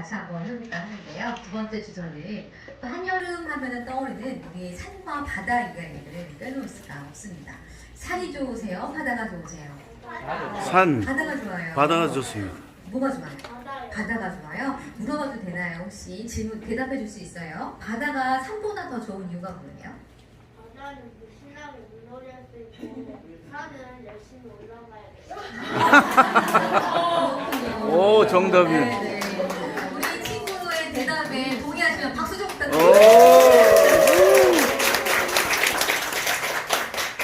같이 한번 해볼까 하는데요. 두 번째 주제는 또 한여름 하면은 떠오르는 우리 산과 바다 이야기들을 빼놓을 수가 없습니다. 산이 좋으세요? 바다가 좋으세요? 산. 바다가 좋아요. 바다가 좋습니다. 뭐가 좋아요? 바다가 좋아요? 물어봐도 되나요? 혹시 질문 대답해 줄 수 있어요? 바다가 산보다 더 좋은 이유가 뭐예요? 바다는 신나게 물놀이 할 수 있고 산은 열심히 올라가야 돼요. 오, 정답이요. 네. 우리 친구의 대답에 동의하시면 박수 좀 오. 부탁드립니다.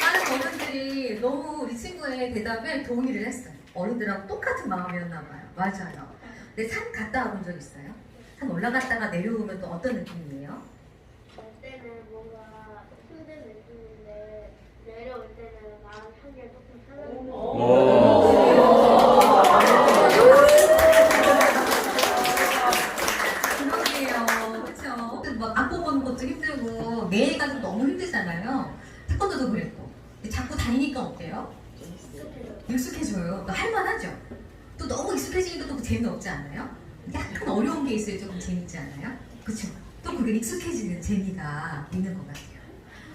많은 어른들이 너무 우리 친구의 대답에 동의를 했어요. 어른들하고 똑같은 마음이었나 봐요. 맞아요. 근데 산 갔다 와본 적 있어요? 산 올라갔다가 내려오면 또 어떤 느낌이에요? 갈 때는 뭔가 힘든 느낌인데 내려올 때는 마음 한개 조금 편안해요. 그러게요. 그렇죠. 막 안고 보는 것도 힘들고 매일 가도 너무 힘들잖아요. 태권도도 그랬고. 근데 자꾸 다니니까 어때요? 익숙해져요. 또 할만하죠. 또 너무 익숙해지니까 또 재미없지 않아요? 약간 어려운 게 있어야 조금 재밌지 않아요? 그쵸? 또 그게 익숙해지는 재미가 있는 것 같아요.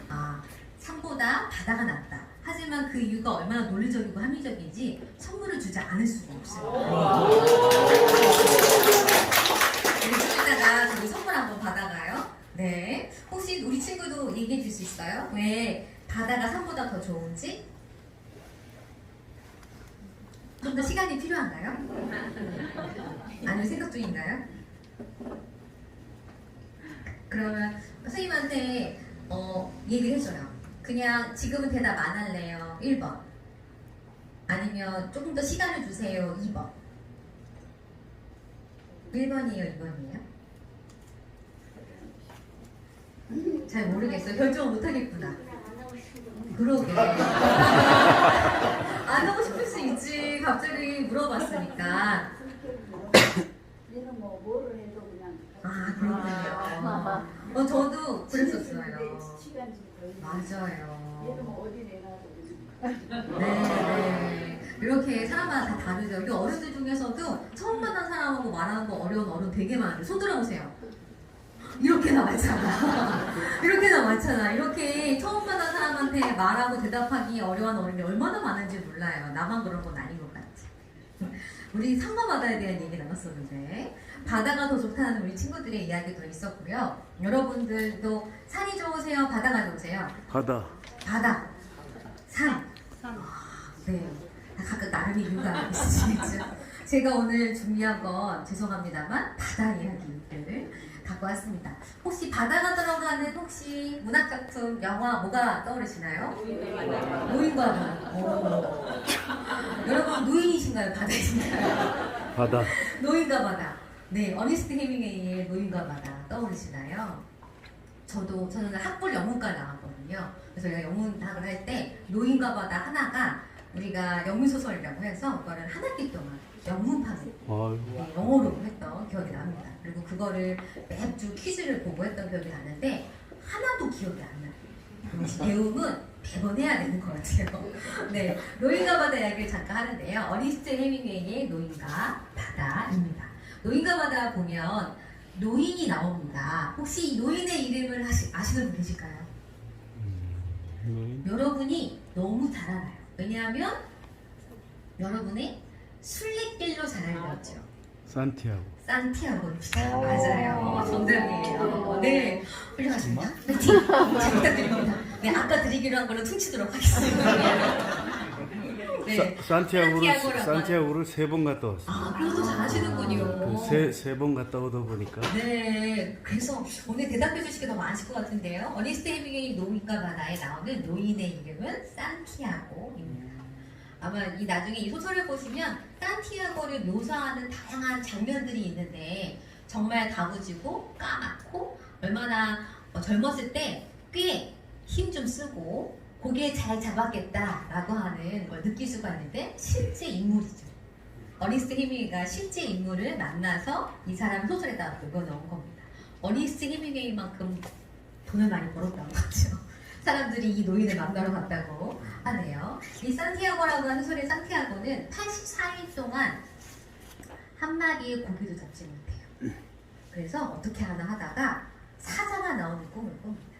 아, 산보다 바다가 낫다. 하지만 그 이유가 얼마나 논리적이고 합리적인지 선물을 주지 않을 수가 없어요. 이따가 저희 선물 한번 받아가요. 네. 혹시 우리 친구도 얘기해 줄 수 있어요? 왜 바다가 산보다 더 좋은지? 좀 더 시간이 필요한가요? 아니면 생각 중인가요? 그러면 선생님한테 얘기를 해줘요. 그냥 지금은 대답 안 할래요. 1번. 아니면 조금 더 시간을 주세요. 2번. 1번이에요? 2번이에요? 잘 모르겠어요. 결정을 못하겠구나. 그냥 안 하고 싶은 그러게. 안 하고 싶을 수 있지. 갑자기 물어봤으니까. 얘는 뭐 뭐를 해도 그냥 아, 그렇군요. 저도 그랬었어요. 시간이 좀 걸리고 맞아요. 얘는 뭐 어디 내놔도 네. 이렇게 사람마다 다 다르죠. 우리 어른들 중에서도 처음 만난 사람하고 말하는 거 어려운 어른 되게 많아요. 손 들어보세요. 이렇게나 많잖아. 이렇게나 많잖아. 이렇게 처음 만난 사람한테 말하고 대답하기 어려운 어른이 얼마나 많은지 몰라요. 나만 그런 건 아닌 것 같지. 우리 산과 바다에 대한 얘기 나눴었는데 바다가 더 좋다는 우리 친구들의 이야기도 있었고요. 여러분들도 산이 좋으세요? 바다가 좋으세요? 바다. 바다, 산. 네. 다 각각 나름의 이유가 있으시겠죠. 제가 오늘 준비한 건 죄송합니다만 바다 이야기를 갖고 왔습니다. 혹시 바다가 들어가는 혹시 문학작품, 영화 뭐가 떠오르시나요? 노인과 바다. 여러분 노인이신가요? 바다이신가요? 바다. 노인과 바다. 네, 어니스트 헤밍웨이의 노인과 바다 떠오르시나요? 저는 학부 영문과 나왔거든요. 그래서 제가 영문학을 할 때 노인과 바다 하나가 우리가 영문소설이라고 해서 그거를 한 학기 동안 영문판을 아유. 네, 영어로 했던 기억이 납니다. 그리고 그거를 매주 퀴즈를 보고 했던 기억이 나는데 하나도 기억이 안 나요. 역시 배움은 매번 해야 되는 것 같아요. 네, 노인과 바다 이야기를 잠깐 하는데요. 어니스트 헤밍웨이의 노인과 바다입니다. 노인과 바다 보면 노인이 나옵니다. 혹시 이 노인의 이름을 아시는 분 계실까요? 여러분이 너무 잘 알아요. 왜냐하면 여러분의 순례길로 잘 알렸죠. 산티아고. 산티아고입니다. 맞아요. 정답이에요. 네, 훌륭하십니다. 파이팅! 잘 부탁드립니다. 네, 아까 드리기로 한 걸로 퉁치도록 하겠습니다. 네, 산티아고를 3번 갔다 왔어요. 아, 그래도 잘하시는군요. 세 번 갔다 오다 보니까 네, 그래서 오늘 대답해 주시기 너무 많으실 것 같은데요. 어니스트 헤밍웨이 노인과 바다에 나오는 노인의 이름은 산티아고입니다. 아마 이 나중에 이 소설을 보시면 산티아고를 묘사하는 다양한 장면들이 있는데 정말 다부지고 까맣고 얼마나 젊었을 때 꽤 힘 좀 쓰고 고개 잘 잡았겠다라고 하는 걸 느낄 수가 있는데 실제 인물이죠. 어니스트 헤밍웨이가 실제 인물을 만나서 이 사람 소설에다 녹여넣은 겁니다. 어니스트 헤밍웨이만큼 돈을 많이 벌었다고 하죠. 사람들이 이 노인을 만나러 갔다고 하네요. 이 산티아고라고 하는 소설의 산티아고는 84일 동안 한 마리의 고기도 잡지 못해요. 그래서 어떻게 하나 하다가 사자가 나오는 꿈을 꿉니다.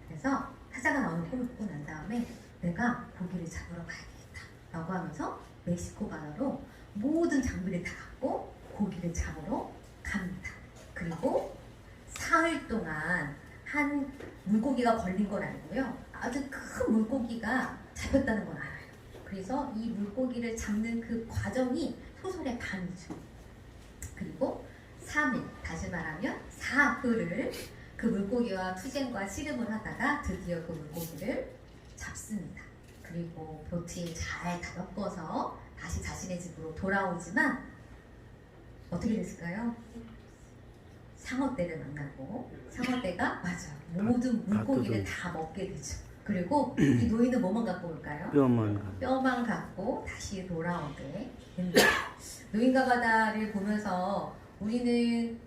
그래서 사자가 나오는 꿈을 꾸고 난 다음에 내가 고기를 잡으러 가야겠다 라고 하면서 멕시코 바다로 모든 장비를 다 갖고 고기를 잡으러 갑니다. 그리고 사흘 동안 한 물고기가 걸린 걸 알고요. 아주 큰 물고기가 잡혔다는 걸 알아요. 그래서 이 물고기를 잡는 그 과정이 소설의 반이죠. 그리고 3일, 다시 말하면 사흘을 그 물고기와 투쟁과 씨름을 하다가 드디어 그 물고기를 잡습니다. 그리고 보트에 잘 다듬어서 다시 자신의 집으로 돌아오지만 어떻게 됐을까요? 상어떼를 만나고 상어떼가 맞아요. 모든 물고기를 다 먹게 되죠. 그리고 이 노인은 뭐만 갖고 올까요? 뼈만 갖고 다시 돌아오게 됩니다. 노인과 바다를 보면서 우리는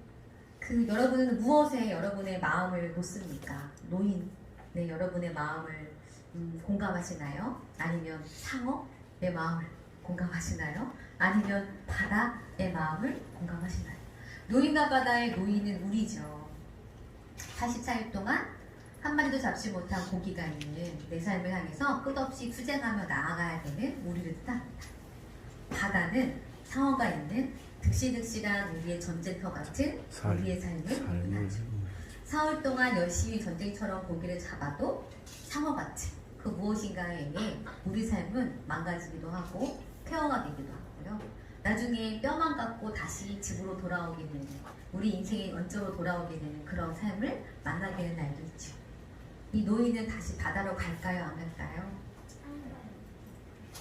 여러분은 무엇에 여러분의 마음을 놓습니까? 노인의 여러분의 마음을 공감하시나요? 아니면 상어의 마음을 공감하시나요? 아니면 바다의 마음을 공감하시나요? 노인과 바다의 노인은 우리죠. 84일 동안 한 마리도 잡지 못한 고기가 있는 내 삶을 향해서 끝없이 투쟁하며 나아가야 되는 우리를 뜻합니다. 바다는 상어가 있는 득실득실한 우리의 전쟁터 같은 우리의 삶을 의미하죠. 사흘 동안 열심히 전쟁처럼 고기를 잡아도 상어같이 그 무엇인가에 의해 우리 삶은 망가지기도 하고 폐허가 되기도 하고요. 나중에 뼈만 갖고 다시 집으로 돌아오게 되는, 우리 인생의 원점으로 돌아오게 되는 그런 삶을 만나게 되는 날도 있죠. 이 노인은 다시 바다로 갈까요? 안 갈까요?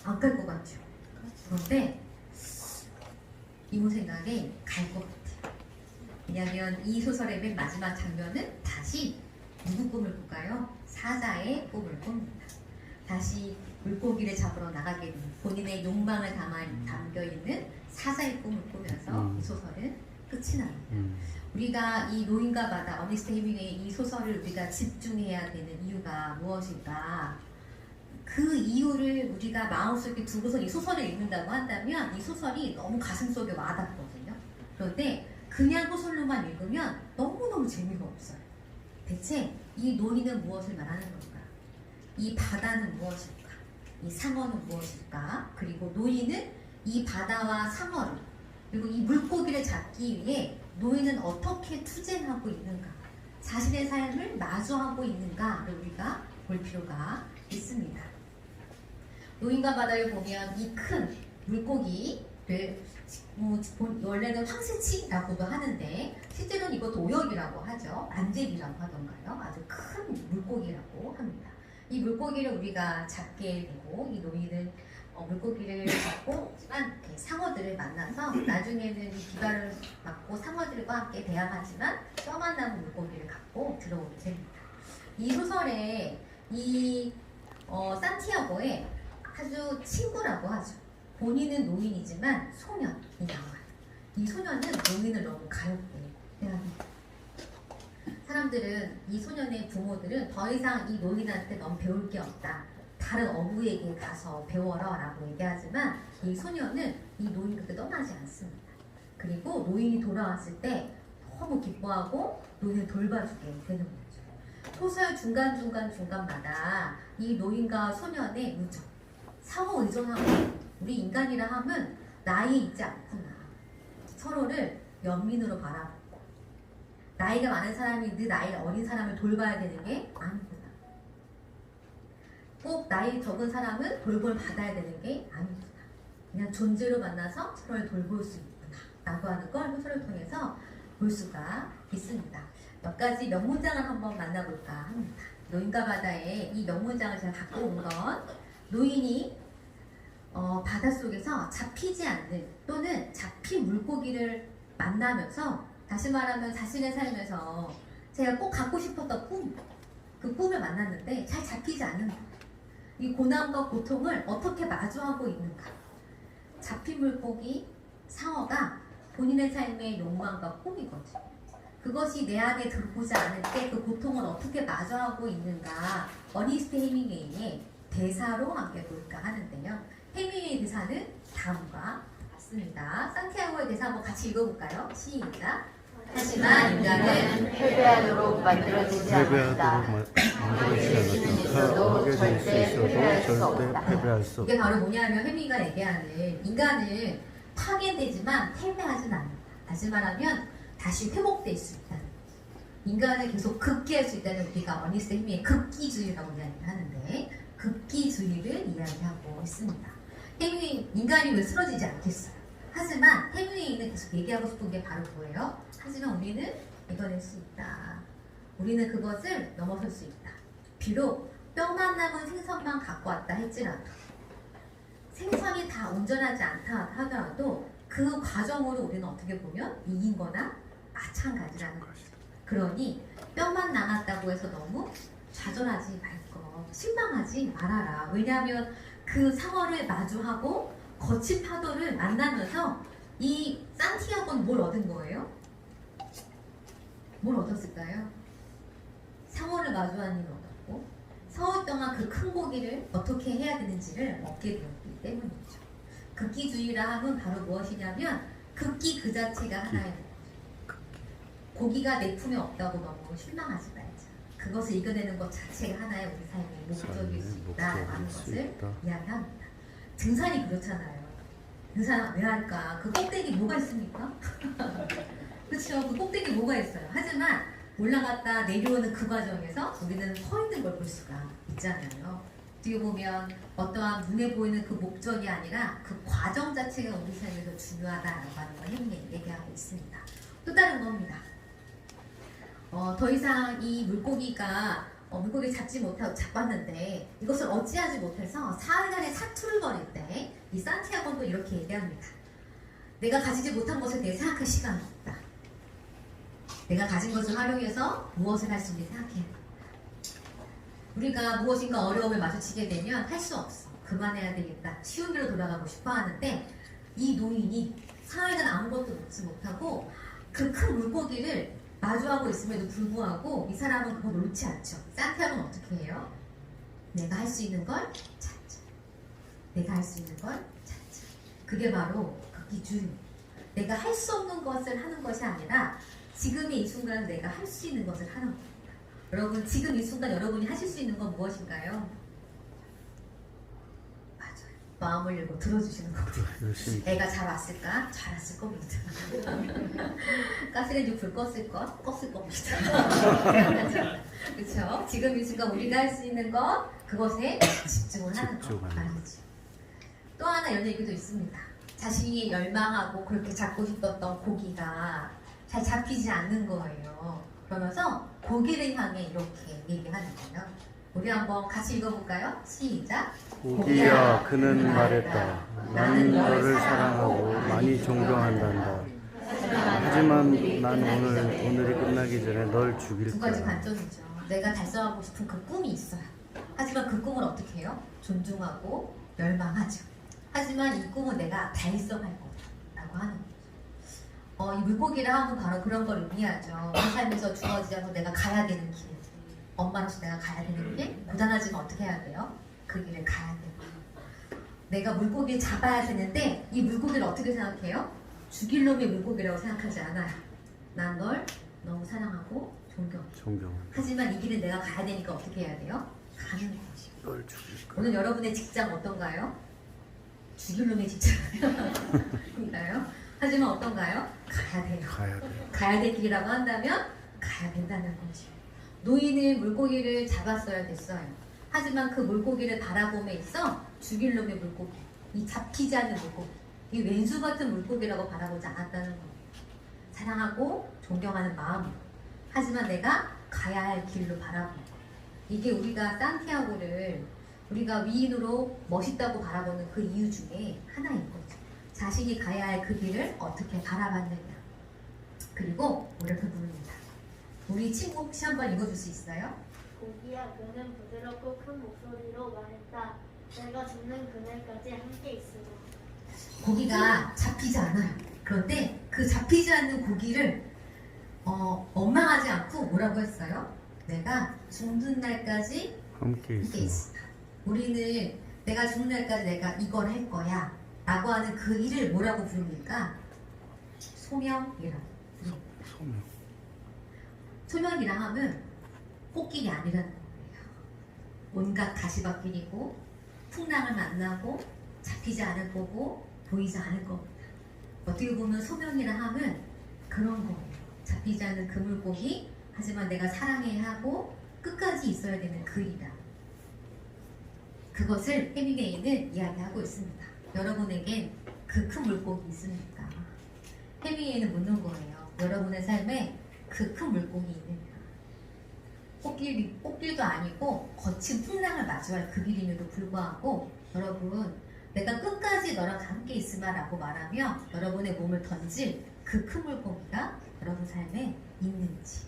안 갈 것 같죠. 그런데 이모 생각에 갈 것 같아요. 왜냐하면 이 소설의 맨 마지막 장면은 다시 누구 꿈을 꿀까요? 사자의 꿈을 꿉니다. 다시 물고기를 잡으러 나가게 되는 본인의 욕망을 담겨있는 사자의 꿈을 꾸면서 이 소설은 끝이 납니다. 우리가 이 노인과 바다, 어니스트 헤밍웨이 이 소설을 우리가 집중해야 되는 이유가 무엇일까? 그 이유를 우리가 마음속에 두고서 이 소설을 읽는다고 한다면 이 소설이 너무 가슴속에 와닿거든요. 그런데 그냥 소설로만 읽으면 너무너무 재미가 없어요. 대체 이 노인은 무엇을 말하는 걸까? 이 바다는 무엇일까? 이 상어는 무엇일까? 그리고 노인은 이 바다와 상어를 그리고 이 물고기를 잡기 위해 노인은 어떻게 투쟁하고 있는가? 자신의 삶을 마주하고 있는가를 우리가 볼 필요가 있습니다. 노인과 바다를 보면 이 큰 물고기를 원래는 황새치라고도 하는데 실제로는 이것도 오역이라고 하죠. 안제비라고 하던가요. 아주 큰 물고기라고 합니다. 이 물고기를 우리가 잡게 되고 이 노인은 물고기를 잡고지만 상어들을 만나서 나중에는 이 비바를 맞고 상어들과 함께 대항하지만 뼈만 남은 물고기를 갖고 들어오게 됩니다. 이 소설에 이 산티아고의 아주 친구라고 하죠. 본인은 노인이지만 소년이 나와요. 이 소년은 노인을 너무 가볍게 생각합니다. 사람들은 이 소년의 부모들은 더 이상 이 노인한테 넌 배울 게 없다. 다른 어부에게 가서 배워라 라고 얘기하지만 이 소년은 이 노인 곁에 떠나지 않습니다. 그리고 노인이 돌아왔을 때 너무 기뻐하고 노인을 돌봐주게 되는 거죠. 소설 중간마다 이 노인과 소년의 우정, 상호 의존하고 우리 인간이라 함은 나이에 있지 않구나. 서로를 연민으로 바라보고 나이가 많은 사람이 늘 나이 어린 사람을 돌봐야 되는 게 아니구나. 꼭 나이 적은 사람은 돌봄을 받아야 되는 게 아니구나. 그냥 존재로 만나서 서로를 돌볼 수 있구나 라고 하는 걸 소설을 통해서 볼 수가 있습니다. 몇 가지 명문장을 한번 만나볼까 합니다. 노인과 바다의 이 명문장을 제가 갖고 온 건 노인이 바닷속에서 잡히지 않는 또는 잡힌 물고기를 만나면서 다시 말하면 자신의 삶에서 제가 꼭 갖고 싶었던 꿈, 그 꿈을 만났는데 잘 잡히지 않는 것. 이 고난과 고통을 어떻게 마주하고 있는가. 잡힌 물고기, 상어가 본인의 삶의 욕망과 꿈이거든요. 그것이 내 안에 들어오지 않을 때 그 고통을 어떻게 마주하고 있는가. 어니스트 헤밍웨이의 대사로 함께 볼까 하는데요. 헤밍웨이의 대사는 다음과 같습니다. 산티아고의 대사 한번 같이 읽어볼까요? 시작. 하지만 인간은 패배하도록 만들어지지 않았다. 만들어지지 않았다. 하게 될 수 있어도 절대 패배할 수 없다. 이게 바로 뭐냐면 혜미가 얘기하는 인간은 파괴되지만 패배하진 않는다. 다시 말하면 다시 회복될 수 있다. 인간을 계속 극기할 수 있다는 우리가 어니스트 혜미의 극기주의라고 이야기를 하는데 극기주의를 이야기하고 있습니다. 혜미 인간이 왜 쓰러지지 않겠어요? 하지만 혜미는 계속 얘기하고 싶은 게 바로 뭐예요? 하지만 우리는 이겨낼 수 있다. 우리는 그것을 넘어설 수 있다. 비록 뼈만 남은 생선만 갖고 왔다 할지라도 생선이 다 온전하지 않다 하더라도 그 과정으로 우리는 어떻게 보면 이긴 거나 마찬가지라는 것이다. 그러니 뼈만 남았다고 해서 너무 좌절하지 말고 실망하지 말아라. 왜냐하면 그 상어를 마주하고 거친 파도를 만나면서 이 산티아고는 뭘 얻은 거예요? 뭘 얻었을까요? 상어를 마주한 일을 얻었고 사흘 동안 그 큰 고기를 어떻게 해야 되는지를 얻게 되었기 때문이죠. 극기주의라 함은 바로 무엇이냐면 극기 그 자체가 하나의 고기가 내 품에 없다고 너무 실망하지 말자. 그것을 이겨내는 것 자체가 하나의 우리 삶의 목적일 수 있다라는 것을 이야기합니다. 등산이 그렇잖아요. 등산 왜 할까? 그 꼭대기 뭐가 있습니까? 그렇죠. 그 꼭대기 뭐가 있어요. 하지만 올라갔다 내려오는 그 과정에서 우리는 서 있는 걸 볼 수가 있잖아요. 어떻게 보면 어떠한 눈에 보이는 그 목적이 아니라 그 과정 자체가 우리 삶에서 중요하다라고 하는 걸 혜민이 얘기하고 있습니다. 또 다른 겁니다. 더 이상 이 물고기가 물고기 잡지 못하고 잡았는데 이것을 어찌하지 못해서 사흘간의 사투를 벌일 때 이 산티아고는 또 이렇게 얘기합니다. 내가 가지지 못한 것에 대해 생각할 시간이 없다. 내가 가진 것을 활용해서 무엇을 할 수 있는지 생각해야 돼. 우리가 무엇인가 어려움을 마주치게 되면 할 수 없어. 그만해야 되겠다. 쉬운 길로 돌아가고 싶어 하는데 이 노인이 사흘간 아무것도 먹지 못하고 그 큰 물고기를 마주하고 있음에도 불구하고 이 사람은 그걸 놓지 않죠. 산티아고는 어떻게 해요? 내가 할 수 있는 걸 찾자. 내가 할 수 있는 걸 찾자. 그게 바로 극기주의. 내가 할 수 없는 것을 하는 것이 아니라 지금의 이 순간 내가 할 수 있는 것을 하는 겁니다. 여러분 지금 이 순간 여러분이 하실 수 있는 건 무엇인가요? 맞아요. 마음을 열고 들어주시는 겁니다. 애가 잘 왔을까? 잘 왔을 겁니다. 가스레인지 불 껐을 것? 껐을 겁니다. 그렇죠? 지금 이 순간 우리가 할 수 있는 것 그것에 집중을 하는 것 아니죠. 또 하나 이런 얘기도 있습니다. 자신이 열망하고 그렇게 잡고 싶었던 고기가 잘 잡히지 않는 거예요. 그러면서 고기를 향해 이렇게 얘기하는 거예요. 우리 한번 같이 읽어볼까요? 시작. 고기야 그는 말했다. 나는 너를 사랑하고 많이 존경한단다. 하지만 난 오늘이 끝나기 전에 널 죽일 두 가지 거야. 관점이죠. 내가 달성하고 싶은 그 꿈이 있어요. 하지만 그 꿈을 어떻게 해요? 존중하고 열망하죠. 하지만 이 꿈은 내가 달성할 거다라고 하는 거죠. 이 물고기를 하면 바로 그런 걸 의미하죠. 내 삶에서 주어지지 않아서 내가 가야 되는 길, 엄마로서 내가 가야 되는 길, 고단하지만 어떻게 해야 돼요? 그 길을 가야 돼요. 내가 물고기를 잡아야 되는데 이 물고기를 어떻게 생각해요? 죽일 놈의 물고기라고 생각하지 않아요. 난 널 너무 사랑하고 존경해. 하지만 이 길은 내가 가야 되니까 어떻게 해야 돼요? 가는 거죠. 널 죽일 거야. 오늘 여러분의 직장 어떤가요? 죽일 놈의 직장인가요? 하지만 어떤가요? 가야 돼요. 가야 돼. 가야 될 길이라고 한다면 가야 된다는 거죠. 노인은 물고기를 잡았어야 됐어요. 하지만 그 물고기를 바라봄에 있어 죽일 놈의 물고기, 이 잡히지 않는 물고기, 이 왼수 같은 물고기라고 바라보지 않았다는 겁니다. 사랑하고 존경하는 마음으로. 하지만 내가 가야 할 길로 바라보는 거. 이게 우리가 산티아고를 우리가 위인으로 멋있다고 바라보는 그 이유 중에 하나인 거죠. 자신이 가야 할 그 길을 어떻게 바라봤느냐. 그리고 이렇게 부릅니다. 우리 친구 혹시 한번 읽어줄 수 있어요? 고기야 그는 부드럽고 큰 목소리로 말했다. 내가 죽는 그날까지 함께 있으라. 고기가 잡히지 않아요. 그런데 그 잡히지 않는 고기를 원망하지 않고 뭐라고 했어요? 내가 죽는 날까지 함께 함께 있어. 있으라. 우리는 내가 죽는 날까지 내가 이걸 할 거야 라고 하는 그 일을 뭐라고 부릅니까? 소명이라고. 소명. 소명이라 하면 꽃길이 아니라는 거예요. 온갖 가시밭길이고 풍랑을 만나고 잡히지 않을 거고 보이지 않을 겁니다. 어떻게 보면 소명이라 하면 그런 거예요. 잡히지 않는 그물고기, 하지만 내가 사랑해야 하고 끝까지 있어야 되는 그 일이다. 그것을 헤밍웨이는 이야기하고 있습니다. 여러분에겐 그 큰 물고기 있습니까? 헤밍웨이는 묻는 거예요. 여러분의 삶에 그 큰 물고기 있느냐? 꽃길도 아니고 거친 풍랑을 마주할 그 길임에도 불구하고 여러분, 내가 끝까지 너랑 함께 있으마 라고 말하며 여러분의 몸을 던질 그 큰 물고기가 여러분 삶에 있는지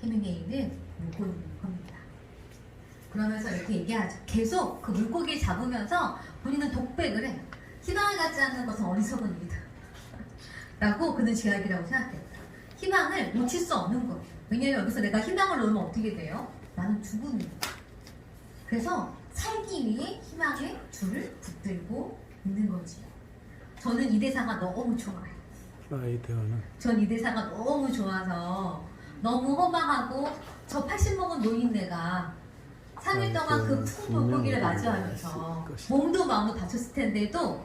헤밍웨이는 묻고 있는 겁니다. 그러면서 이렇게 얘기하죠. 계속 그 물고기를 잡으면서 본인은 독백을 해요. 희망을 갖지 않는 것은 어리석은 일이다 라고 그는 죄악이라고 생각했다. 희망을 놓칠 수 없는 거예요. 왜냐하면 여기서 내가 희망을 놓으면 어떻게 돼요? 나는 죽음이에요. 그래서 살기 위해 희망의 줄을 붙들고 있는 거죠. 저는 이 대사가 너무 좋아요. 나의 대화는 전 이 대사가 너무 좋아서 너무 허망하고 저 80 먹은 노인네가 3일 동안 그 큰 물고기를 맞이하면서 몸도 마음도 다쳤을 텐데도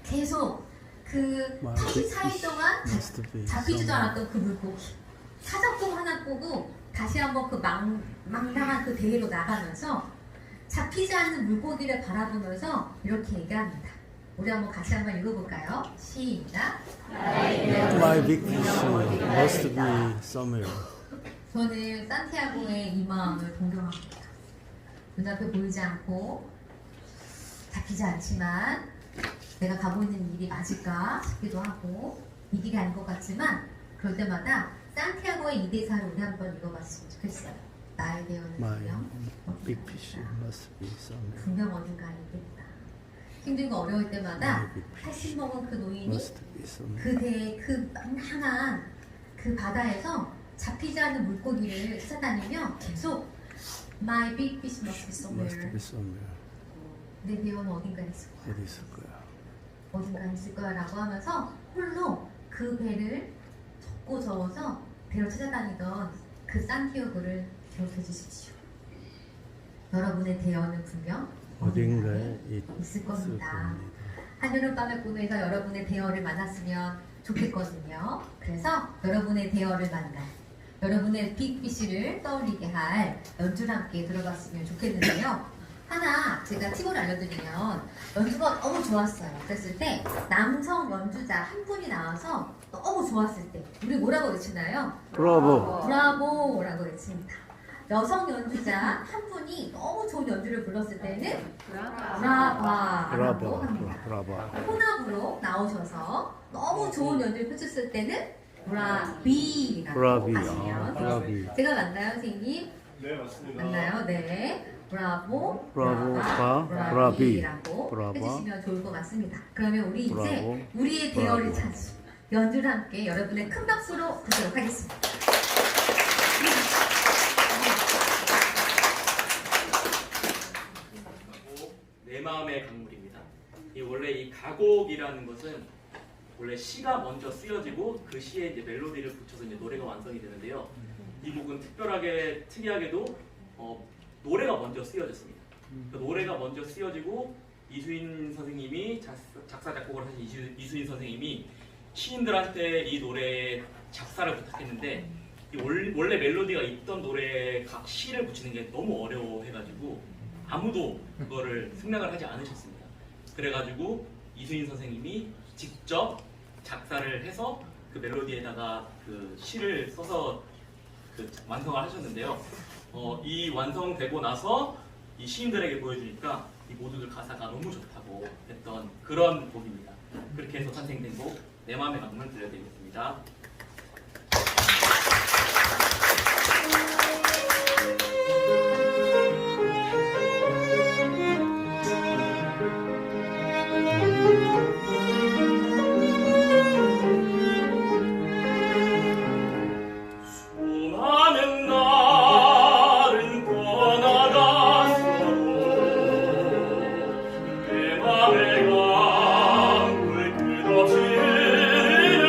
계속 그 84일 동안 잡히지도 않았던 그 물고기 사자꿈 하나 꾸고 다시 한번 그 망당한 그 대회로 나가면서 잡히지 않는 물고기를 바라보면서 이렇게 얘기합니다. 우리 한번 같이 한번 읽어볼까요? 시작. My big fish must be somewhere. 저는 산티아고의 이 마음을 동경합니다. 눈앞에 보이지 않고 잡히지 않지만 내가 가고 있는 일이 맞을까 싶기도 하고 이 길이 아닌 것 같지만 그럴 때마다 산티아고의 이 대사를 우리 한번 읽어봤으면 좋겠어요. 나의 대어는 My 분명 big fish must be somewhere. 분명 어딘가에 있겠다. 힘들고 어려울 때마다 80 먹은 그 노인이 Must be somewhere. 그대의 그 망망한 그 바다에서 잡히지 않는 물고기를 찾아다니며 계속 My big fish must be Must somewhere. be somewhere. 내 대어는 어딘가에 있을 거야. 어디 있을 거야? 어딘가에 있을 거야 라고 하면서 홀로 그 배를 젓고 저어서 배로 찾아다니던 그 산티아고를 기억해 주십시오. 여러분의 대어는 분명 어딘가에 있을 있을 겁니다. 겁니다. 한여름밤의 꿈에서 여러분의 대어를 만났으면 좋겠거든요. 그래서 여러분의 대어를 만날, 여러분의 빅피쉬를 떠올리게 할 연주를 함께 들어봤으면 좋겠는데요. 하나 제가 팁을 알려드리면 연주가 너무 좋았어요. 그랬을 때 남성 연주자 한 분이 나와서 너무 좋았을 때 우리 뭐라고 외치나요? 브라보. 브라보라고 외칩니다. 여성 연주자 한 분이 너무 좋은 연주를 불렀을 때는 브라바라고 합니다. 브라보. 혼합으로 나오셔서 너무 좋은 연주를 펼쳤을 때는 브라비라고 브라비. 하시면 브라비. 제가 맞나요, 선생님? 네, 맞습니다. 맞나요? 네. 브라보, 브라보, 브라비라고 브라바. 해주시면 좋을 것 같습니다. 그러면 우리 이제 브라보, 우리의 대어를 브라보. 찾으 연주를 함께 여러분의 큰 박수로 듣도록 하겠습니다. 내 마음의 강물입니다. 원래 이 가곡이라는 것은 원래 시가 먼저 쓰여지고 그 시에 이제 멜로디를 붙여서 이제 노래가 완성이 되는데요. 이 곡은 특이하게도 노래가 먼저 쓰여졌습니다. 그 노래가 먼저 쓰여지고 이수인 선생님이 작사 작곡을 하신 이수인 선생님이 시인들한테 이 노래 작사를 부탁했는데 원래 멜로디가 있던 노래에 각 시를 붙이는 게 너무 어려워해가지고 아무도 그거를 승낙을 하지 않으셨습니다. 그래가지고 이수인 선생님이 직접 작사를 해서 그 멜로디에다가 그 시를 써서 그 완성을 하셨는데요. 이 완성되고 나서 이 시인들에게 보여주니까 이 모두들 가사가 너무 좋다고 했던 그런 곡입니다. 그렇게 해서 탄생된 곡 내 맘의 강물 들려드리겠습니다. 수많은 날은 떠나갔어도 내 맘의 강물 끝없이 흐르네.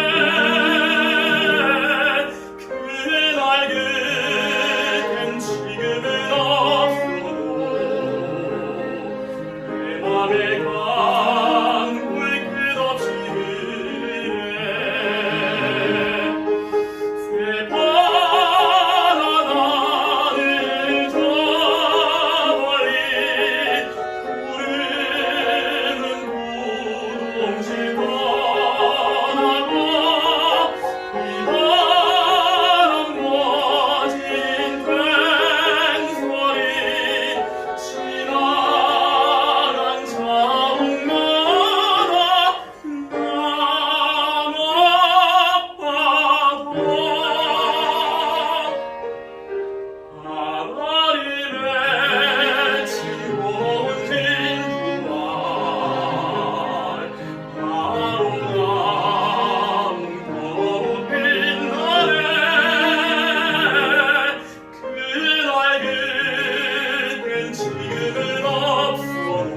지금은 없어도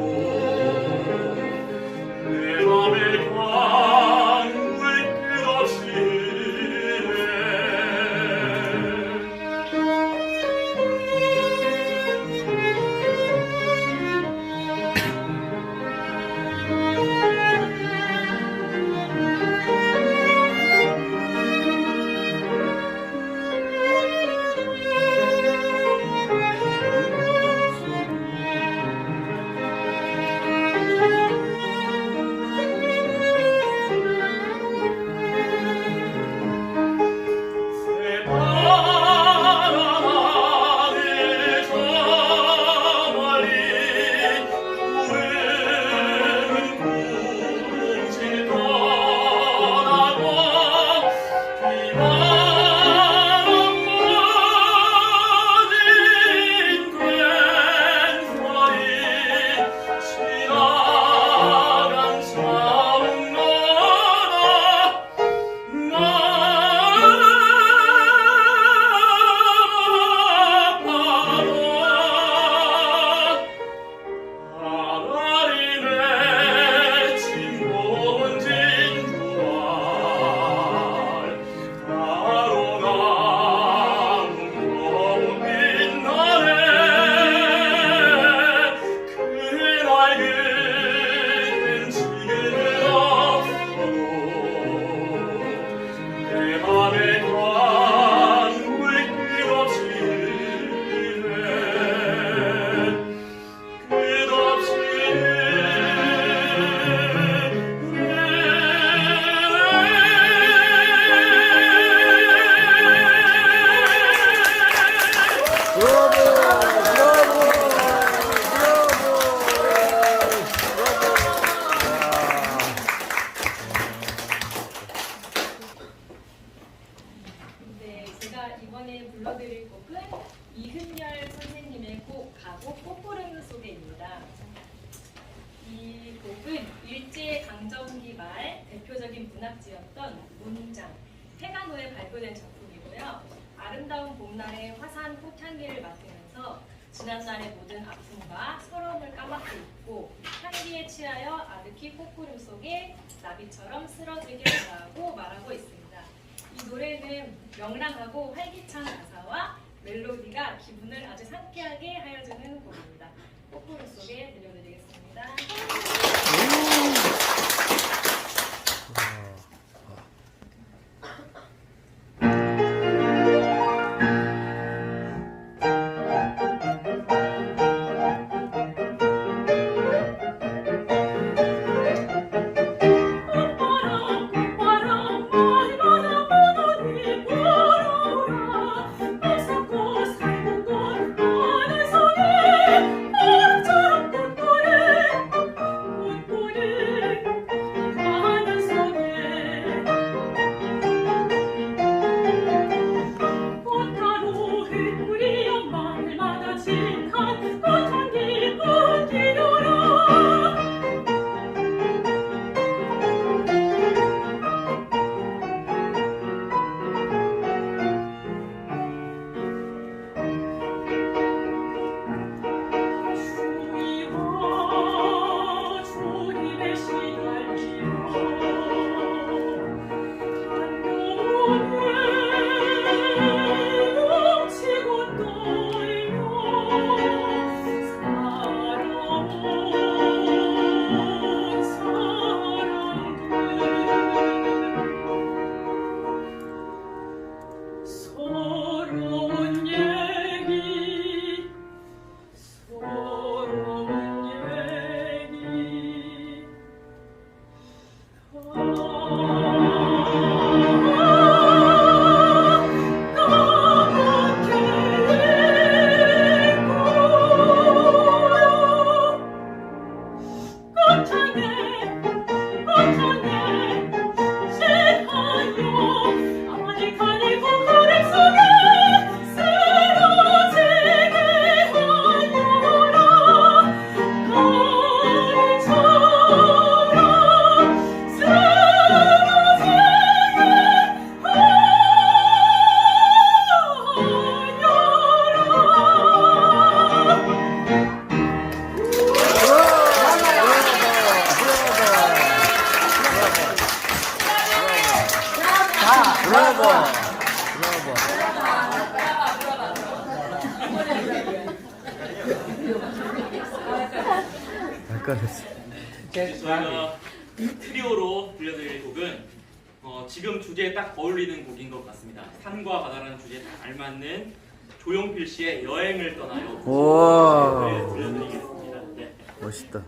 내 맘의 강물 끝없이 네, 제가 이번에 불러드릴 곡은 이흠열 선생님의 곡 가곡 꽃보름 속에입니다. 이 곡은 일제 강점기 말 대표적인 문학지였던 문장 태간호에 발표된 작품이고요. 아름다운 봄날의 화사한 꽃향기를 맡으면서 지난날의 모든 아픔과 서러움을 까맣게 잊고 향기에 취하여 아득히 꽃구름 속에 나비처럼 쓰러지길 바라고 말하고 있습니다. 이 노래는 명랑하고 활기찬 가사와 멜로디가 기분을 아주 상쾌하게 하여주는 곡입니다. 꽃구름 속에 들려드리겠습니다. 내 헷갈렸어. 이제 저희가 트리오로 들려드릴 곡은 지금 주제에 딱 어울리는 곡인 것 같습니다. 산과 바다라는 주제에 딱 알맞는 조용필 씨의 여행을 떠나요. 우와. 네, 들려드리겠습니다. 네. 멋있다.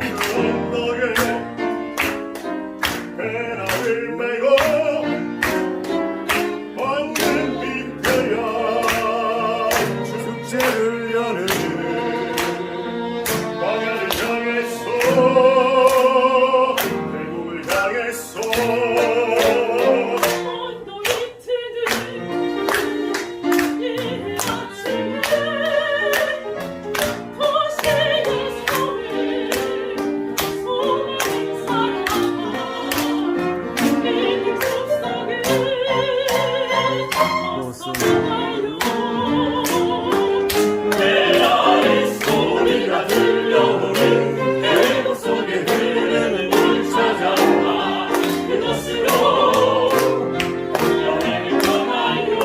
언덕에 배낭을 메고 황금 빛깔야 축제를 여는 광야를 향했어 태국을 향했어 소리가 들려오는 해고 속에 흐르는 물 찾아와 그곳으로 여행을 떠나요.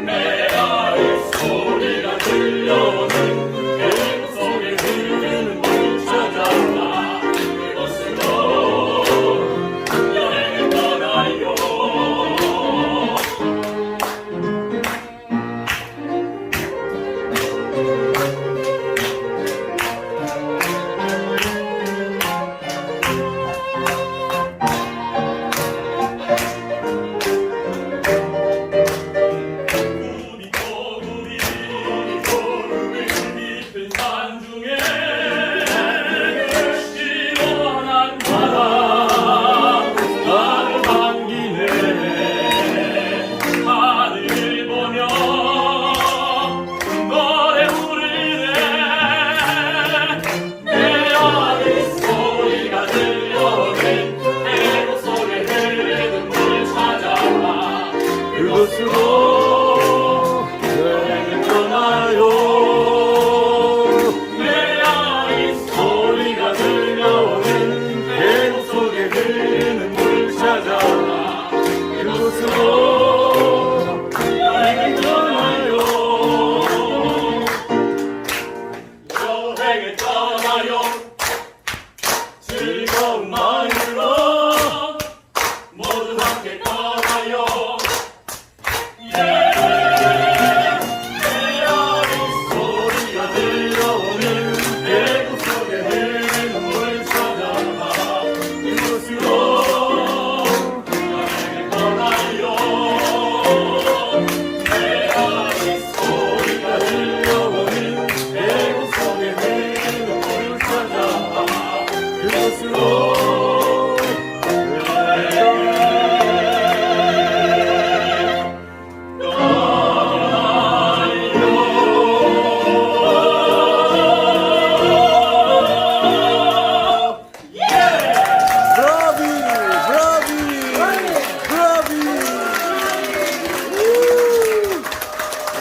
내 아의 소리가 들려오는 해고 속에 흐르는 물 찾아와 그곳으로 여행을 떠나요. 우리 고구리 깊은 산중에 시원한 바람 나를 반기네. 하늘을 보며 노래 부르네. 내 아의 소리가 들려오는 해고 속에 흐르는 물 찾아와 그곳으로 여행을 떠나요. 내 아의 소리가 들려오는 계곡 속에 흐르는 물 찾아와 그곳으로 여행을 떠나요. 여행을 떠나요. 즐거운 마음으로 모두 함께 떠나요. 내 아의 소리가 들려오는 계곡 속에 흐르는 물 찾아와 이곳으로 여행을 떠나요. 내 아의 소리가 들려오는 계곡 속에 흐르는 물 찾아와 그곳으로 브라비! 브라비! 브라비!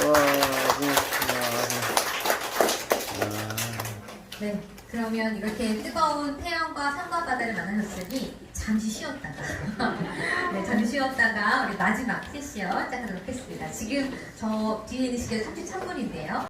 와, 네, 그러면 이렇게 뜨거운 태양과 산과 바다를 만나셨으니 잠시 쉬었다가 네, 잠시 쉬었다가 우리 마지막 세션 시작하도록 하겠습니다. 지금 저 뒤에 있는 시간 33분인데요.